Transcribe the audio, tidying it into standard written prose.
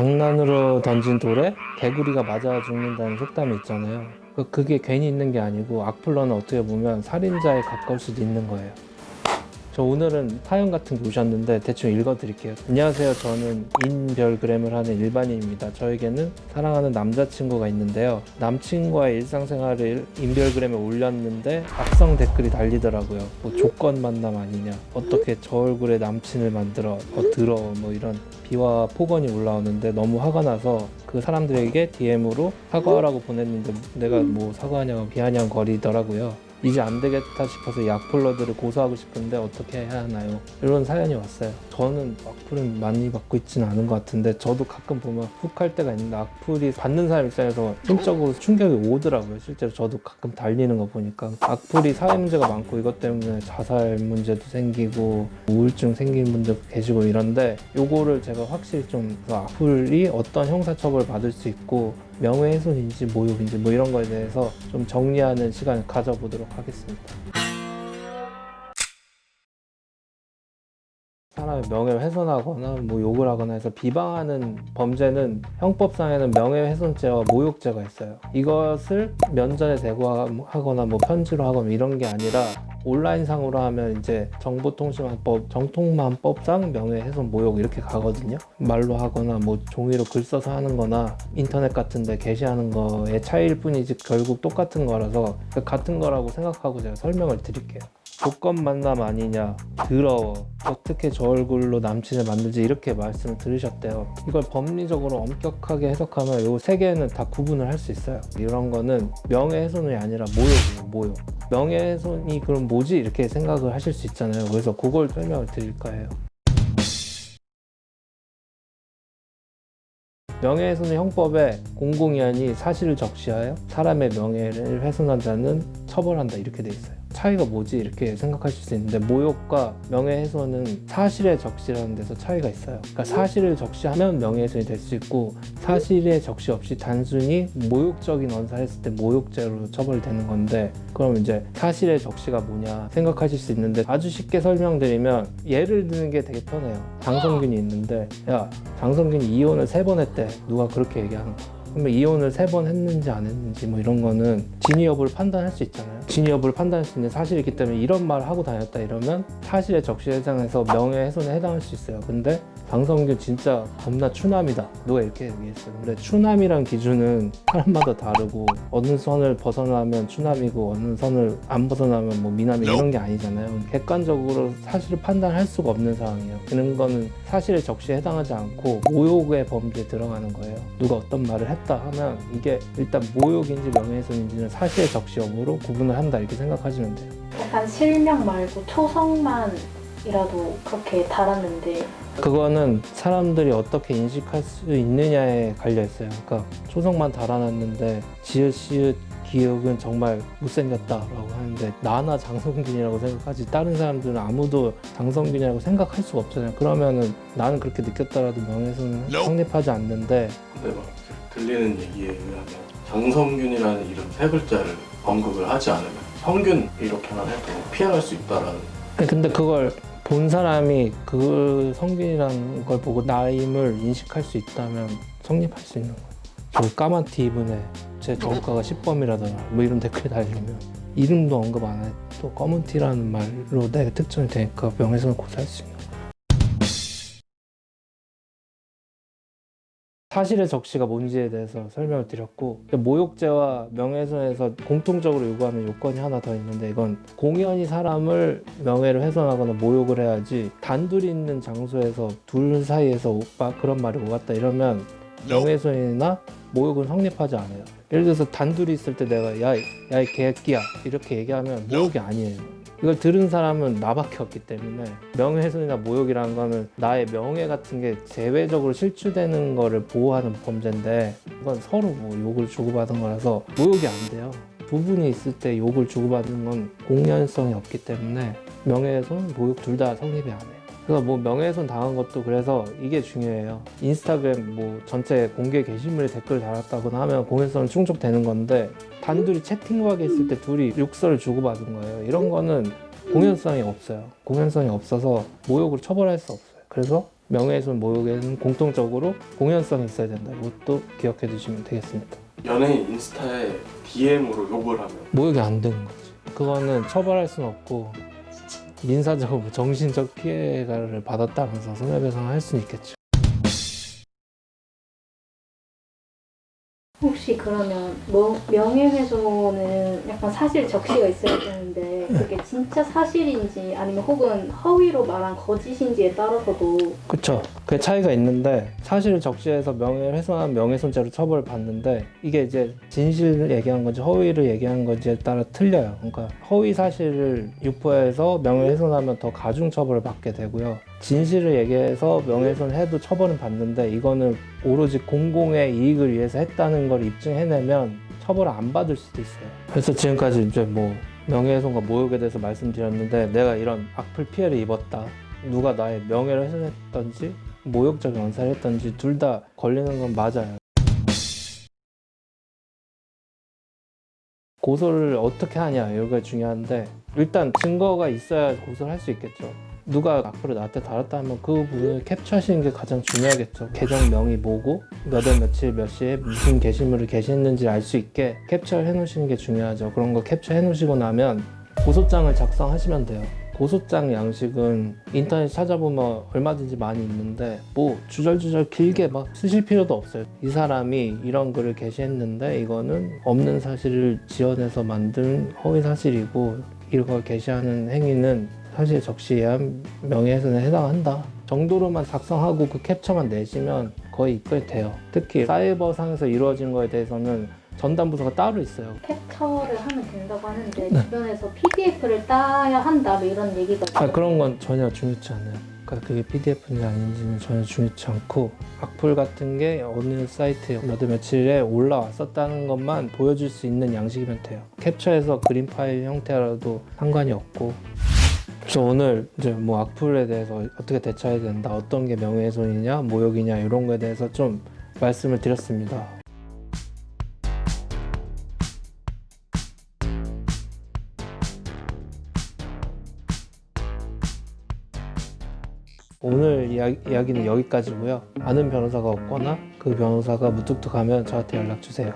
장난으로 던진 돌에 개구리가 맞아 죽는다는 속담이 있잖아요. 그게 괜히 있는 게 아니고 악플러는 어떻게 보면 살인자에 가까울 수도 있는 거예요. 저 오늘은 사연 같은 게 오셨는데 대충 읽어드릴게요. 안녕하세요. 저는 인별그램을 하는 일반인입니다. 저에게는 사랑하는 남자친구가 있는데요. 남친과의 일상생활을 인별그램에 올렸는데 악성 댓글이 달리더라고요. 뭐 조건 만남 아니냐, 어떻게 저 얼굴에 남친을 만들어, 더러워, 뭐 이런 비와 폭언이 올라오는데 너무 화가 나서 그 사람들에게 DM으로 사과하라고 보냈는데 내가 뭐 사과하냐고 비아냥거리더라고요. 이제 안 되겠다 싶어서 이 악플러들을 고소하고 싶은데 어떻게 해야 하나요? 이런 사연이 왔어요. 저는 악플은 많이 받고 있지는 않은 것 같은데 저도 가끔 보면 훅 할 때가 있는데 악플이 받는 사람 입장에서 심적으로 충격이 오더라고요. 실제로 저도 가끔 달리는 거 보니까 악플이 사회 문제가 많고 이것 때문에 자살 문제도 생기고 우울증 생기는 분들 계시고 이런데 요거를 제가 확실히 좀 악플이 어떤 형사처벌을 받을 수 있고 명예훼손인지 모욕인지 뭐 이런 거에 대해서 좀 정리하는 시간을 가져보도록 하겠습니다. 사람의 명예를 훼손하거나 뭐 욕을 하거나 해서 비방하는 범죄는 형법상에는 명예훼손죄와 모욕죄가 있어요. 이것을 면전에 대고 하거나 뭐 편지로 하거나 이런 게 아니라 온라인상으로 하면 이제 정보통신망법 정통만법상 명예훼손 모욕 이렇게 가거든요. 말로 하거나 뭐 종이로 글 써서 하는 거나 인터넷 같은 데 게시하는 거의 차이일 뿐이지 결국 똑같은 거라서 같은 거라고 생각하고 제가 설명을 드릴게요. 조건 만남 아니냐, 더러워, 어떻게 저 얼굴로 남친을 만들지 이렇게 말씀을 들으셨대요. 이걸 법리적으로 엄격하게 해석하면 요 세 개는 다 구분을 할 수 있어요. 이런 거는 명예훼손이 아니라 모욕이에요. 모욕. 명예훼손이 그럼 뭐지? 이렇게 생각을 하실 수 있잖아요. 그래서 그걸 설명을 드릴까 해요. 명예훼손의 형법에 공공의안이 사실을 적시하여 사람의 명예를 훼손한 자는 처벌한다 이렇게 돼 있어요. 차이가 뭐지? 이렇게 생각하실 수 있는데 모욕과 명예훼손은 사실의 적시라는 데서 차이가 있어요. 그러니까 사실을 적시하면 명예훼손이 될 수 있고 사실의 적시 없이 단순히 모욕적인 언사를 했을 때 모욕죄로 처벌되는 건데 그럼 이제 사실의 적시가 뭐냐 생각하실 수 있는데 아주 쉽게 설명드리면 예를 드는 게 되게 편해요. 장성균이 있는데 야 장성균이 이혼을 3번 했대. 누가 그렇게 얘기하는 거야. 그러면 이혼을 3번 했는지 안 했는지 뭐 이런 거는 진위 여부를 판단할 수 있잖아요. 진위 여부를 판단할 수 있는 사실이기 때문에 이런 말을 하고 다녔다 이러면 사실의 적시에 해당해서 명예훼손에 해당할 수 있어요. 근데 장성균 진짜 겁나 추남이다. 누가 이렇게 얘기했어요. 근데 추남이란 기준은 사람마다 다르고 어느 선을 벗어나면 추남이고 어느 선을 안 벗어나면 뭐 미남이 이런 게 아니잖아요. 객관적으로 사실을 판단할 수가 없는 상황이에요. 그런 거는 사실의 적시에 해당하지 않고 모욕의 범죄에 들어가는 거예요. 누가 어떤 말을 했다 하면 이게 일단 모욕인지 명예훼손인지는 사실의 적시 여부로 구분을 한다 이렇게 생각하시면 돼요. 약간 실명 말고 초성만이라도 그렇게 달았는데 그거는 사람들이 어떻게 인식할 수 있느냐에 갈려 있어요. 그러니까 초성만 달아놨는데 지읒 시읒 기억은 정말 못생겼다라고 하는데 나나 장성균이라고 생각하지 다른 사람들은 아무도 장성균이라고 생각할 수가 없잖아요. 그러면은 나는 그렇게 느꼈다라도 명예훼손은 성립하지 않는데 근데 막 들리는 얘기에 의하면 장성균이라는 이름 3글자를 언급을 하지 않으면 성균 이렇게만 해도 피해갈 수 있다라는. 근데 그걸 본 사람이 그 성균이라는 걸 보고 나임을 인식할 수 있다면 성립할 수 있는 거예요. 저 까만 티 입은 애, 제 저가가 10범이라더라 뭐 이런 댓글이 달리면 이름도 언급 안 해. 또 검은 티라는 말로 내가 특정이 되니까 명예훼손을 고소할 수 있는 거예요. 사실의 적시가 뭔지에 대해서 설명을 드렸고 모욕죄와 명예훼손에서 공통적으로 요구하는 요건이 하나 더 있는데 이건 공연히 사람을 명예를 훼손하거나 모욕을 해야지 단둘이 있는 장소에서 둘 사이에서 그런 말이 오갔다 이러면 명예훼손이나 모욕은 성립하지 않아요. 예를 들어서 단둘이 있을 때 내가 야 이 개새끼야 이렇게 얘기하면 모욕이 아니에요. 이걸 들은 사람은 나밖에 없기 때문에 명예훼손이나 모욕이라는 거는 나의 명예 같은 게 제외적으로 실추되는 거를 보호하는 범죄인데 이건 서로 뭐 욕을 주고받은 거라서 모욕이 안 돼요. 두 분이 있을 때 욕을 주고받는 건 공연성이 없기 때문에 명예훼손, 모욕 둘 다 성립이 안 해요. 그래서 뭐 명예훼손 당한 것도 그래서 이게 중요해요. 인스타그램 뭐 전체 공개 게시물에 댓글 달았다거나 하면 공연성은 충족되는 건데 단둘이 채팅방에 있을 때 둘이 욕설을 주고받은 거예요. 이런 거는 공연성이 없어요. 공연성이 없어서 모욕으로 처벌할 수 없어요. 그래서 명예훼손 모욕에는 공통적으로 공연성이 있어야 된다. 이것도 기억해 두시면 되겠습니다. 연예인 인스타에 DM으로 욕을 하면 모욕이 안 되는 거지. 그거는 처벌할 수는 없고 민사적으로 정신적 피해를 받았다면서 손해배상을 할 수는 있겠죠. 혹시 그러면 명예훼손은 약간 사실 적시가 있어야 되는데 그게 진짜 사실인지 아니면 혹은 허위로 말한 거짓인지에 따라서도 그쵸. 그 차이가 있는데 사실을 적시해서 명예를 훼손한 명예훼손죄로 처벌을 받는데 이게 이제 진실을 얘기한 건지 허위를 얘기한 건지에 따라 틀려요. 그러니까 허위 사실을 유포해서 명예훼손하면 더 가중 처벌을 받게 되고요. 진실을 얘기해서 명예훼손을 해도 처벌은 받는데 이거는 오로지 공공의 이익을 위해서 했다는 걸 입증해내면 처벌을 안 받을 수도 있어요. 그래서 지금까지 이제 뭐 명예훼손과 모욕에 대해서 말씀드렸는데 내가 이런 악플 피해를 입었다. 누가 나의 명예를 훼손했던지 모욕적 연사를 했던지 둘 다 걸리는 건 맞아요. 고소를 어떻게 하냐 이게 중요한데 일단 증거가 있어야 고소를 할 수 있겠죠. 누가 악플을 나한테 달았다 하면 그 부분을 캡처하시는 게 가장 중요하겠죠. 계정명이 뭐고 몇 월 며칠 몇 시에 무슨 게시물을 게시했는지 알 수 있게 캡처를 해놓으시는 게 중요하죠. 그런 거 캡처해 놓으시고 나면 고소장을 작성하시면 돼요. 고소장 양식은 인터넷 찾아보면 얼마든지 많이 있는데 뭐 주절주절 길게 막 쓰실 필요도 없어요. 이 사람이 이런 글을 게시했는데 이거는 없는 사실을 지어내서 만든 허위 사실이고 이걸 게시하는 행위는 사실 적시에 의한 명예훼손에 해당한다 정도로만 작성하고 그 캡처만 내시면 거의 입건이 돼요. 특히 사이버상에서 이루어진 거에 대해서는 전담부서가 따로 있어요. 캡처를 하면 된다고 하는데 주변에서 PDF를 따야 한다 뭐 이런 얘기가 그런 건 전혀 중요치 않아요. 그러니까 그게 PDF인지 아닌지는 전혀 중요치 않고 악플 같은 게 어느 사이트에 몇 월 며칠에 올라왔었다는 것만 보여줄 수 있는 양식이면 돼요. 캡처해서 그림 파일 형태라도 상관이 없고. 그래서 오늘 이제 뭐 악플에 대해서 어떻게 대처해야 된다, 어떤 게 명예훼손이냐, 모욕이냐 이런 거에 대해서 좀 말씀을 드렸습니다. 오늘 이야기는 여기까지고요. 아는 변호사가 없거나 그 변호사가 무뚝뚝하면 저한테 연락 주세요.